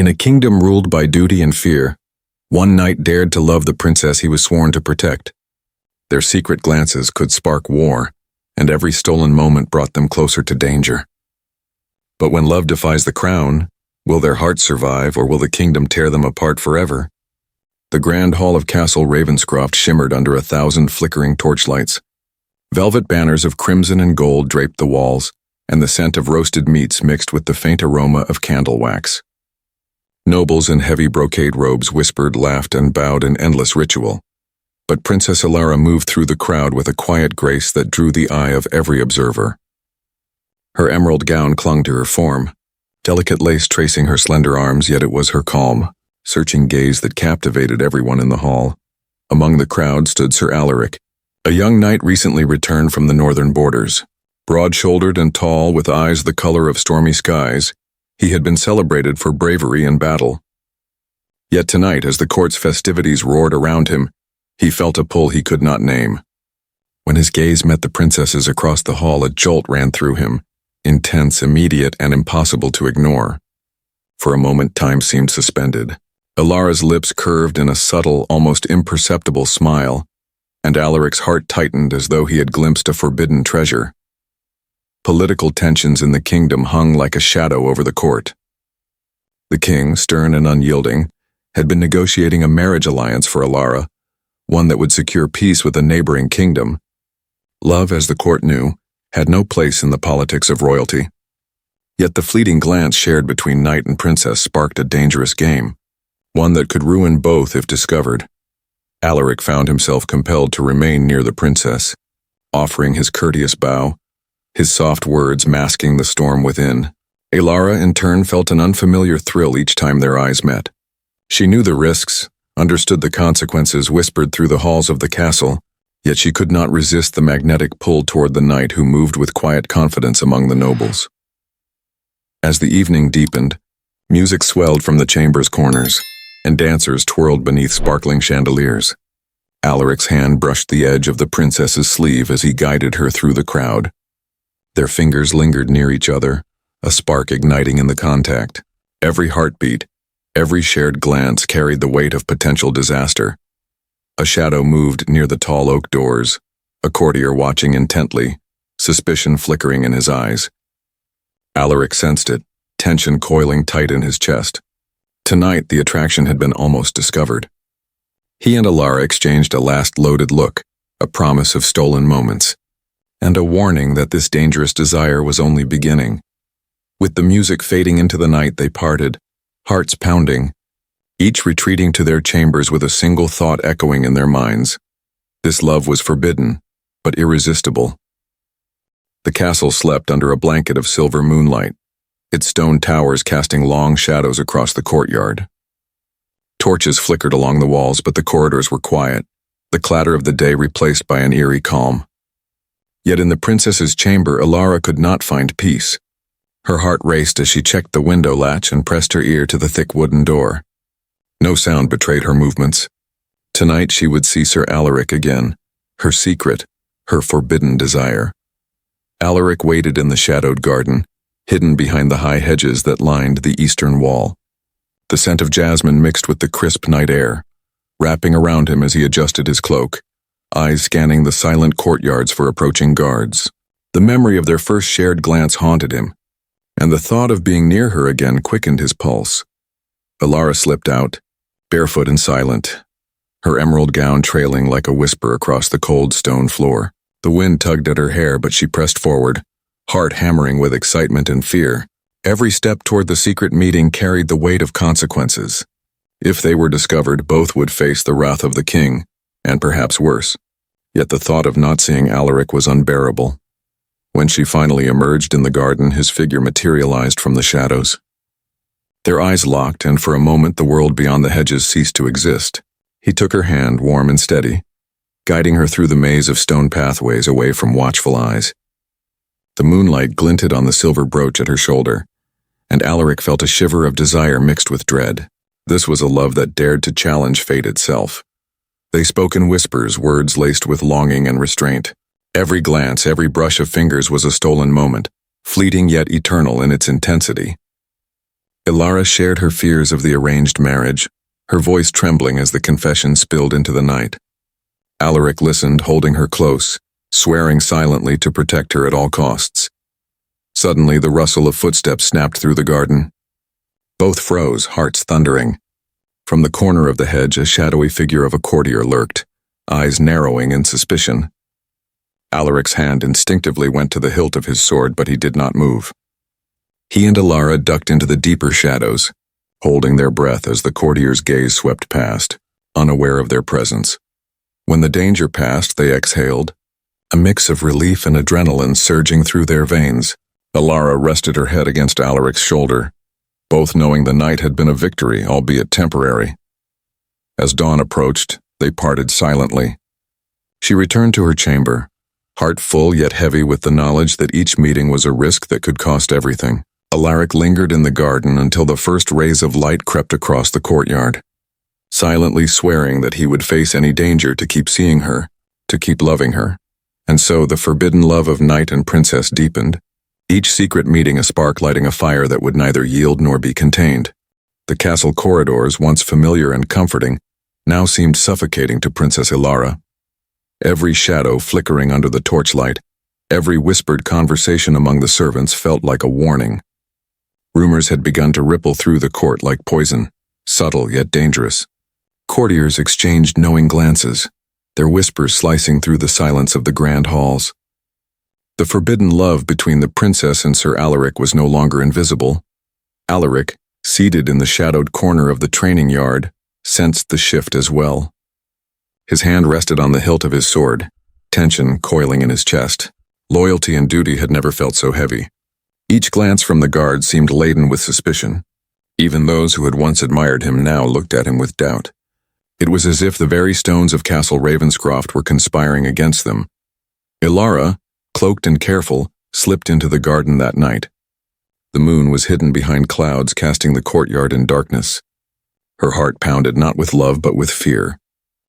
In a kingdom ruled by duty and fear, one knight dared to love the princess he was sworn to protect. Their secret glances could spark war, and every stolen moment brought them closer to danger. But when love defies the crown, will their hearts survive, or will the kingdom tear them apart forever? The grand hall of Castle Ravenscroft shimmered under 1,000 flickering torchlights. Velvet banners of crimson and gold draped the walls, and the scent of roasted meats mixed with the faint aroma of candle wax. Nobles in heavy brocade robes whispered, laughed, and bowed in endless ritual. But Princess Alara moved through the crowd with a quiet grace that drew the eye of every observer. Her emerald gown clung to her form, delicate lace tracing her slender arms, yet it was her calm, searching gaze that captivated everyone in the hall. Among the crowd stood Sir Alaric, a young knight recently returned from the northern borders. Broad-shouldered and tall, with eyes the color of stormy skies, he had been celebrated for bravery in battle. Yet tonight, as the court's festivities roared around him, he felt a pull he could not name. When his gaze met the princess's across the hall, a jolt ran through him, intense, immediate, and impossible to ignore. For a moment, time seemed suspended. Alara's lips curved in a subtle, almost imperceptible smile, and Alaric's heart tightened as though he had glimpsed a forbidden treasure. Political tensions in the kingdom hung like a shadow over the court. The king, stern and unyielding, had been negotiating a marriage alliance for Alara, one that would secure peace with a neighboring kingdom. Love, as the court knew, had no place in the politics of royalty. Yet the fleeting glance shared between knight and princess sparked a dangerous game, one that could ruin both if discovered. Alaric found himself compelled to remain near the princess, offering his courteous bow, his soft words masking the storm within. Alara, in turn, felt an unfamiliar thrill each time their eyes met. She knew the risks, understood the consequences whispered through the halls of the castle, yet she could not resist the magnetic pull toward the knight who moved with quiet confidence among the nobles. As the evening deepened, music swelled from the chamber's corners, and dancers twirled beneath sparkling chandeliers. Alaric's hand brushed the edge of the princess's sleeve as he guided her through the crowd. Their fingers lingered near each other, a spark igniting in the contact. Every heartbeat, every shared glance carried the weight of potential disaster. A shadow moved near the tall oak doors, a courtier watching intently, suspicion flickering in his eyes. Alaric sensed it, tension coiling tight in his chest. Tonight, the attraction had been almost discovered. He and Alara exchanged a last loaded look, a promise of stolen moments, and a warning that this dangerous desire was only beginning. With the music fading into the night, they parted, hearts pounding, each retreating to their chambers with a single thought echoing in their minds. This love was forbidden, but irresistible. The castle slept under a blanket of silver moonlight, its stone towers casting long shadows across the courtyard. Torches flickered along the walls, but the corridors were quiet, the clatter of the day replaced by an eerie calm. Yet in the princess's chamber, Alara could not find peace. Her heart raced as she checked the window latch and pressed her ear to the thick wooden door. No sound betrayed her movements. Tonight she would see Sir Alaric again, her secret, her forbidden desire. Alaric waited in the shadowed garden, hidden behind the high hedges that lined the eastern wall. The scent of jasmine mixed with the crisp night air, wrapping around him as he adjusted his cloak, eyes scanning the silent courtyards for approaching guards. The memory of their first shared glance haunted him, and the thought of being near her again quickened his pulse. Alara slipped out, barefoot and silent, her emerald gown trailing like a whisper across the cold stone floor. The wind tugged at her hair, but she pressed forward, heart hammering with excitement and fear. Every step toward the secret meeting carried the weight of consequences. If they were discovered, both would face the wrath of the king, and perhaps worse. Yet the thought of not seeing Alaric was unbearable. When she finally emerged in the garden, his figure materialized from the shadows. Their eyes locked, and for a moment the world beyond the hedges ceased to exist. He took her hand, warm and steady, guiding her through the maze of stone pathways away from watchful eyes. The moonlight glinted on the silver brooch at her shoulder, and Alaric felt a shiver of desire mixed with dread. This was a love that dared to challenge fate itself. They spoke in whispers, words laced with longing and restraint. Every glance, every brush of fingers was a stolen moment, fleeting yet eternal in its intensity. Ilara shared her fears of the arranged marriage, her voice trembling as the confession spilled into the night. Alaric listened, holding her close, swearing silently to protect her at all costs. Suddenly, the rustle of footsteps snapped through the garden. Both froze, hearts thundering. From the corner of the hedge, a shadowy figure of a courtier lurked, eyes narrowing in suspicion. Alaric's hand instinctively went to the hilt of his sword, but he did not move. He and Ilara ducked into the deeper shadows, holding their breath as the courtier's gaze swept past, unaware of their presence. When the danger passed, they exhaled, a mix of relief and adrenaline surging through their veins. Ilara rested her head against Alaric's shoulder, both knowing the night had been a victory, albeit temporary. As dawn approached, they parted silently. She returned to her chamber, heart full yet heavy with the knowledge that each meeting was a risk that could cost everything. Alaric lingered in the garden until the first rays of light crept across the courtyard, silently swearing that he would face any danger to keep seeing her, to keep loving her. And so the forbidden love of knight and princess deepened, each secret meeting a spark lighting a fire that would neither yield nor be contained. The castle corridors, once familiar and comforting, now seemed suffocating to Princess Ilara. Every shadow flickering under the torchlight, every whispered conversation among the servants felt like a warning. Rumors had begun to ripple through the court like poison, subtle yet dangerous. Courtiers exchanged knowing glances, their whispers slicing through the silence of the grand halls. The forbidden love between the princess and Sir Alaric was no longer invisible. Alaric, seated in the shadowed corner of the training yard, sensed the shift as well. His hand rested on the hilt of his sword, tension coiling in his chest. Loyalty and duty had never felt so heavy. Each glance from the guard seemed laden with suspicion. Even those who had once admired him now looked at him with doubt. It was as if the very stones of Castle Ravenscroft were conspiring against them. Ilara, cloaked and careful, slipped into the garden that night. The moon was hidden behind clouds, casting the courtyard in darkness. Her heart pounded not with love but with fear.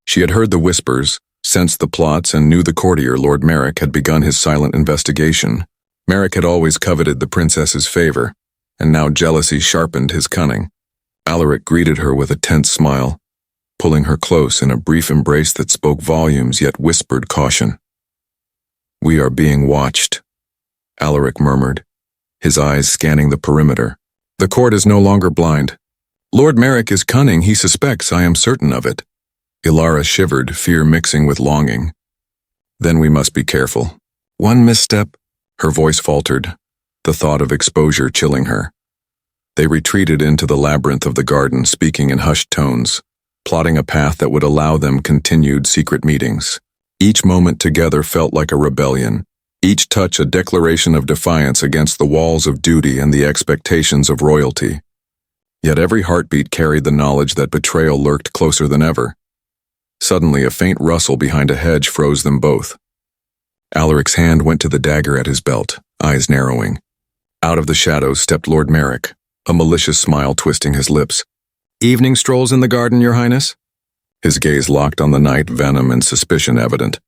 She had heard the whispers, sensed the plots, and knew the courtier, Lord Merrick, had begun his silent investigation. Merrick had always coveted the princess's favor, and now jealousy sharpened his cunning. Alaric greeted her with a tense smile, pulling her close in a brief embrace that spoke volumes yet whispered caution. "We are being watched," Alaric murmured, his eyes scanning the perimeter. "The court is no longer blind. Lord Merrick is cunning, he suspects, I am certain of it." Ilara shivered, fear mixing with longing. "Then we must be careful. One misstep," her voice faltered, the thought of exposure chilling her. They retreated into the labyrinth of the garden, speaking in hushed tones, plotting a path that would allow them continued secret meetings. Each moment together felt like a rebellion, each touch a declaration of defiance against the walls of duty and the expectations of royalty. Yet every heartbeat carried the knowledge that betrayal lurked closer than ever. Suddenly, a faint rustle behind a hedge froze them both. Alaric's hand went to the dagger at his belt, eyes narrowing. Out of the shadows stepped Lord Merrick, a malicious smile twisting his lips. "Evening strolls in the garden, Your Highness?" His gaze locked on the night, venom and suspicion evident.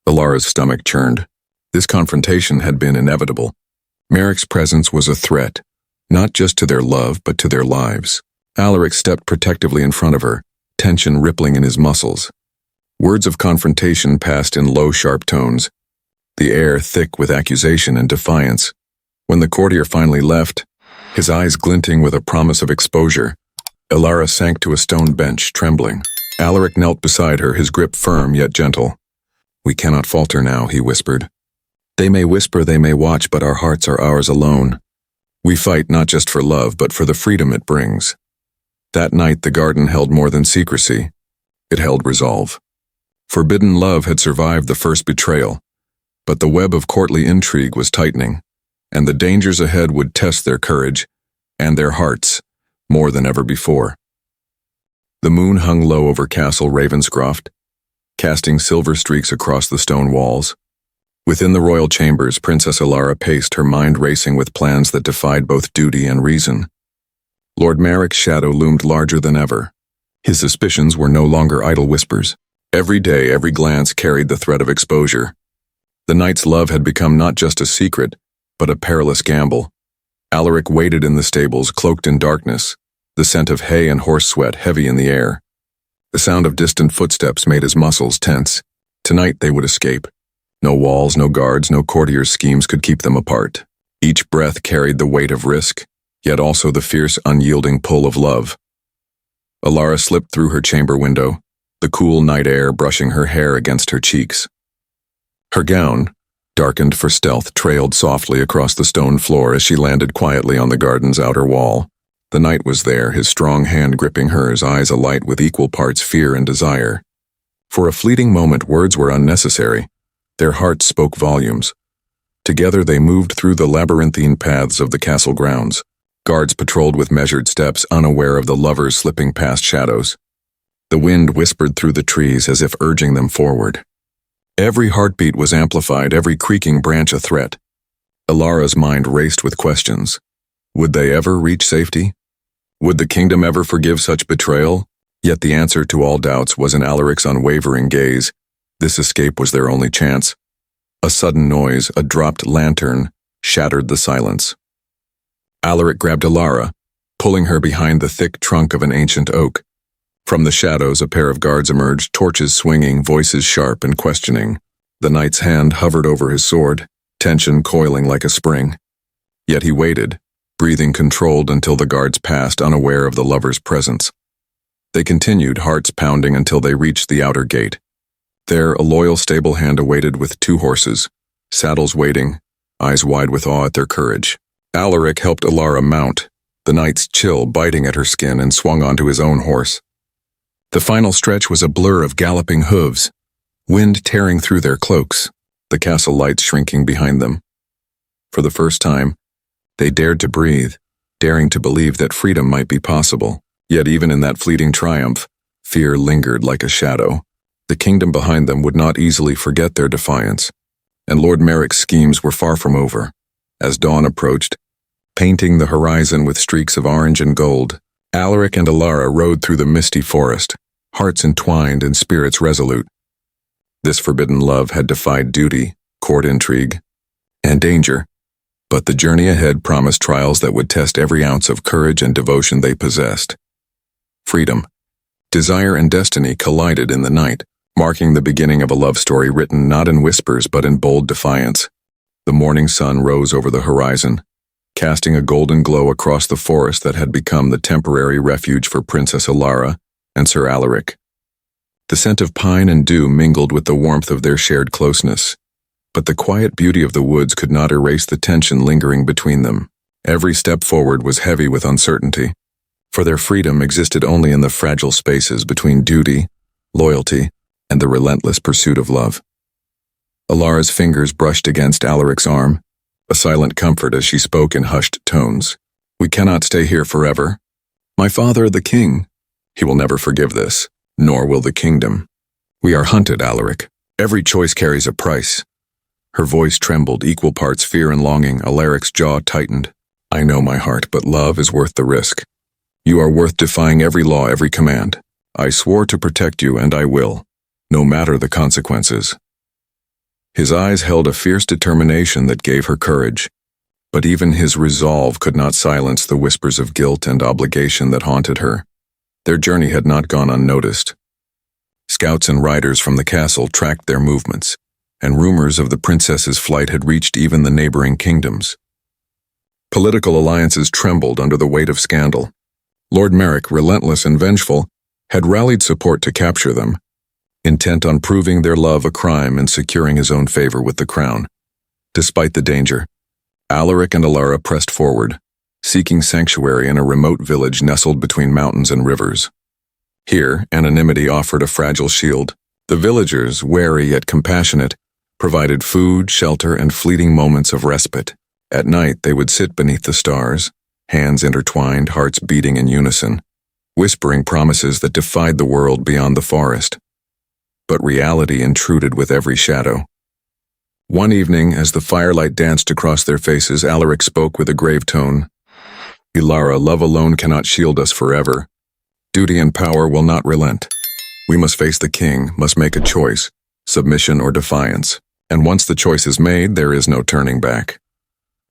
Ilara's stomach churned. This confrontation had been inevitable. Merrick's presence was a threat, not just to their love, but to their lives. Alaric stepped protectively in front of her, tension rippling in his muscles. Words of confrontation passed in low, sharp tones, the air thick with accusation and defiance. When the courtier finally left, his eyes glinting with a promise of exposure, Ilara sank to a stone bench, trembling. Alaric knelt beside her, his grip firm yet gentle. "We cannot falter now," he whispered. "They may whisper, they may watch, but our hearts are ours alone. We fight not just for love, but for the freedom it brings." That night the garden held more than secrecy. It held resolve. Forbidden love had survived the first betrayal, but the web of courtly intrigue was tightening, and the dangers ahead would test their courage and their hearts more than ever before. The moon hung low over Castle Ravenscroft, casting silver streaks across the stone walls. Within the royal chambers, Princess Ilara paced, her mind racing with plans that defied both duty and reason. Lord Merrick's shadow loomed larger than ever. His suspicions were no longer idle whispers. Every day, every glance carried the threat of exposure. The knight's love had become not just a secret, but a perilous gamble. Alaric waited in the stables, cloaked in darkness, the scent of hay and horse sweat heavy in the air. The sound of distant footsteps made his muscles tense. Tonight they would escape. No walls, no guards, no courtiers' schemes could keep them apart. Each breath carried the weight of risk, yet also the fierce, unyielding pull of love. Alara slipped through her chamber window, the cool night air brushing her hair against her cheeks. Her gown, darkened for stealth, trailed softly across the stone floor as she landed quietly on the garden's outer wall. The knight was there, his strong hand gripping hers, eyes alight with equal parts fear and desire. For a fleeting moment, words were unnecessary. Their hearts spoke volumes. Together they moved through the labyrinthine paths of the castle grounds. Guards patrolled with measured steps, unaware of the lovers slipping past shadows. The wind whispered through the trees as if urging them forward. Every heartbeat was amplified, every creaking branch a threat. Alara's mind raced with questions. Would they ever reach safety? Would the kingdom ever forgive such betrayal? Yet the answer to all doubts was in Alaric's unwavering gaze. This escape was their only chance. A sudden noise, a dropped lantern, shattered the silence. Alaric grabbed Alara, pulling her behind the thick trunk of an ancient oak. From the shadows, a pair of guards emerged, torches swinging, voices sharp and questioning. The knight's hand hovered over his sword, tension coiling like a spring. Yet he waited, breathing controlled until the guards passed, unaware of the lover's presence. They continued, hearts pounding until they reached the outer gate. There, a loyal stable hand awaited with 2 horses, saddles waiting, eyes wide with awe at their courage. Alaric helped Alara mount, the knight's chill biting at her skin, and swung onto his own horse. The final stretch was a blur of galloping hooves, wind tearing through their cloaks, the castle lights shrinking behind them. For the first time, they dared to breathe, daring to believe that freedom might be possible. Yet even in that fleeting triumph, fear lingered like a shadow. The kingdom behind them would not easily forget their defiance, and Lord Merrick's schemes were far from over. As dawn approached, painting the horizon with streaks of orange and gold, Alaric and Alara rode through the misty forest, hearts entwined and spirits resolute. This forbidden love had defied duty, court intrigue, and danger, but the journey ahead promised trials that would test every ounce of courage and devotion they possessed. Freedom, desire, and destiny collided in the night, marking the beginning of a love story written not in whispers but in bold defiance. The morning sun rose over the horizon, casting a golden glow across the forest that had become the temporary refuge for Princess Alara and Sir Alaric. The scent of pine and dew mingled with the warmth of their shared closeness, but the quiet beauty of the woods could not erase the tension lingering between them. Every step forward was heavy with uncertainty, for their freedom existed only in the fragile spaces between duty, loyalty, and the relentless pursuit of love. Alara's fingers brushed against Alaric's arm, a silent comfort as she spoke in hushed tones. "We cannot stay here forever. My father, the king, he will never forgive this, nor will the kingdom. We are hunted, Alaric. Every choice carries a price." Her voice trembled, equal parts fear and longing. Alaric's jaw tightened. "I know, my heart, but love is worth the risk. You are worth defying every law, every command. I swore to protect you, and I will, no matter the consequences." His eyes held a fierce determination that gave her courage, but even his resolve could not silence the whispers of guilt and obligation that haunted her. Their journey had not gone unnoticed. Scouts and riders from the castle tracked their movements, and rumors of the princess's flight had reached even the neighboring kingdoms. Political alliances trembled under the weight of scandal. Lord Merrick, relentless and vengeful, had rallied support to capture them, intent on proving their love a crime and securing his own favor with the crown. Despite the danger, Alaric and Alara pressed forward, seeking sanctuary in a remote village nestled between mountains and rivers. Here, anonymity offered a fragile shield. The villagers, wary yet compassionate, provided food, shelter, and fleeting moments of respite. At night, they would sit beneath the stars, hands intertwined, hearts beating in unison, whispering promises that defied the world beyond the forest. But reality intruded with every shadow. One evening, as the firelight danced across their faces, Alaric spoke with a grave tone. "Alara, love alone cannot shield us forever. Duty and power will not relent. We must face the king, must make a choice, submission or defiance. And once the choice is made, there is no turning back."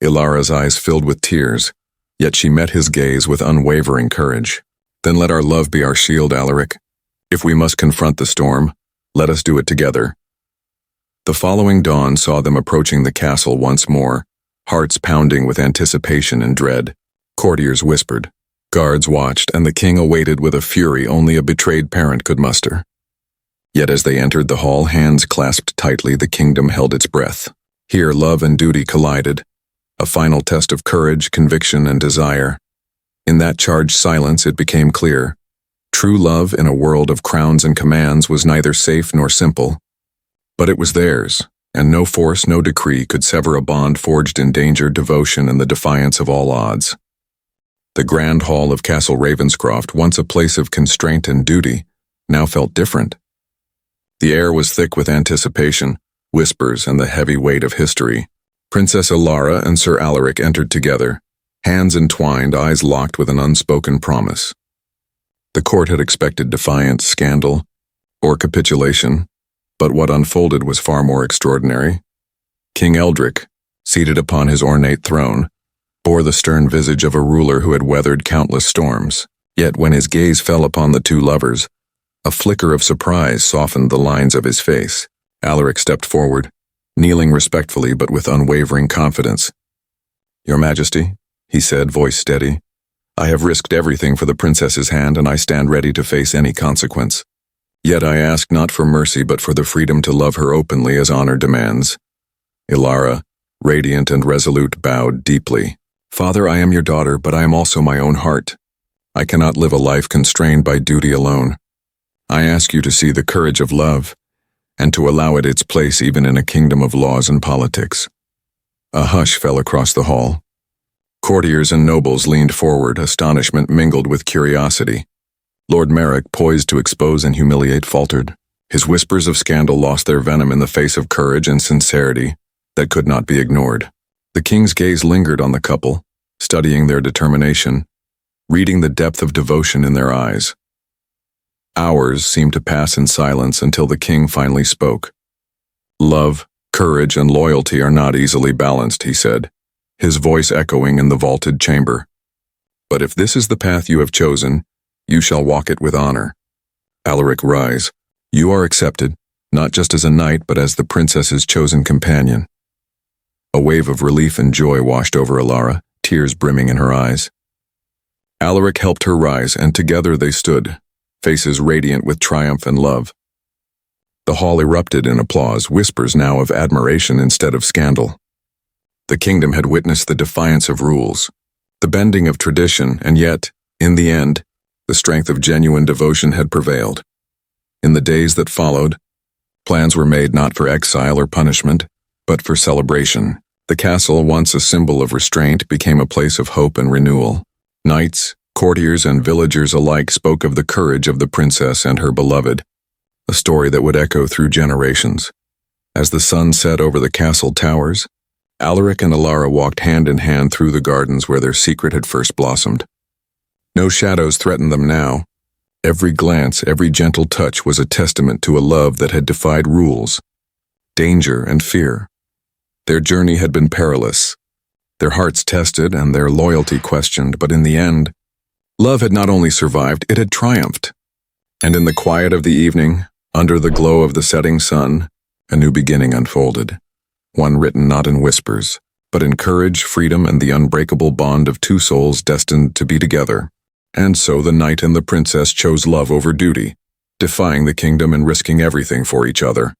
Ilara's eyes filled with tears, yet she met his gaze with unwavering courage. Then let our love be our shield, Alaric. If we must confront the storm, let us do it together. The following dawn saw them approaching the castle once more, hearts pounding with anticipation and dread. Courtiers whispered, guards watched, and the king awaited with a fury only a betrayed parent could muster. Yet as they entered the hall, hands clasped tightly, the kingdom held its breath. Here love and duty collided, a final test of courage, conviction, and desire. In that charged silence it became clear. True love in a world of crowns and commands was neither safe nor simple. But it was theirs, and no force, no decree could sever a bond forged in danger, devotion, and the defiance of all odds. The grand hall of Castle Ravenscroft, once a place of constraint and duty, now felt different. The air was thick with anticipation, whispers, and the heavy weight of history. Princess Ilara and Sir Alaric entered together, hands entwined, eyes locked with an unspoken promise. The court had expected defiance, scandal, or capitulation, but what unfolded was far more extraordinary. King Eldric, seated upon his ornate throne, bore the stern visage of a ruler who had weathered countless storms. Yet when his gaze fell upon the two lovers, a flicker of surprise softened the lines of his face. Alaric stepped forward, kneeling respectfully but with unwavering confidence. "Your Majesty," he said, voice steady, "I have risked everything for the princess's hand, and I stand ready to face any consequence. Yet I ask not for mercy but for the freedom to love her openly as honor demands." Ilara, radiant and resolute, bowed deeply. "Father, I am your daughter, but I am also my own heart. I cannot live a life constrained by duty alone. I ask you to see the courage of love, and to allow it its place even in a kingdom of laws and politics." A hush fell across the hall. Courtiers and nobles leaned forward, astonishment mingled with curiosity. Lord Merrick, poised to expose and humiliate, faltered. His whispers of scandal lost their venom in the face of courage and sincerity that could not be ignored. The king's gaze lingered on the couple, studying their determination, reading the depth of devotion in their eyes. Hours seemed to pass in silence until the king finally spoke. "Love, courage, and loyalty are not easily balanced," he said, his voice echoing in the vaulted chamber. "But if this is the path you have chosen, you shall walk it with honor. Alaric, rise. You are accepted, not just as a knight, but as the princess's chosen companion." A wave of relief and joy washed over Ilara, tears brimming in her eyes. Alaric helped her rise, and together they stood, faces radiant with triumph and love. The hall erupted in applause, whispers now of admiration instead of scandal. The kingdom had witnessed the defiance of rules, the bending of tradition, and yet, in the end, the strength of genuine devotion had prevailed. In the days that followed, plans were made not for exile or punishment, but for celebration. The castle, once a symbol of restraint, became a place of hope and renewal. Knights, courtiers, and villagers alike spoke of the courage of the princess and her beloved, a story that would echo through generations. As the sun set over the castle towers, Alaric and Ilara walked hand in hand through the gardens where their secret had first blossomed. No shadows threatened them now. Every glance, every gentle touch was a testament to a love that had defied rules, danger, and fear. Their journey had been perilous, their hearts tested and their loyalty questioned, but in the end, love had not only survived, it had triumphed. And in the quiet of the evening, under the glow of the setting sun, a new beginning unfolded. One written not in whispers, but in courage, freedom, and the unbreakable bond of two souls destined to be together. And so the knight and the princess chose love over duty, defying the kingdom and risking everything for each other.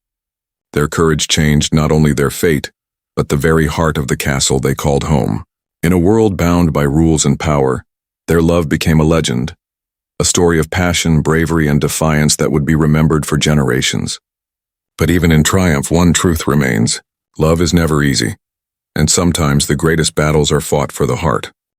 Their courage changed not only their fate, but the very heart of the castle they called home. In a world bound by rules and power, their love became a legend, a story of passion, bravery, and defiance that would be remembered for generations. But even in triumph, one truth remains: love is never easy, and sometimes the greatest battles are fought for the heart.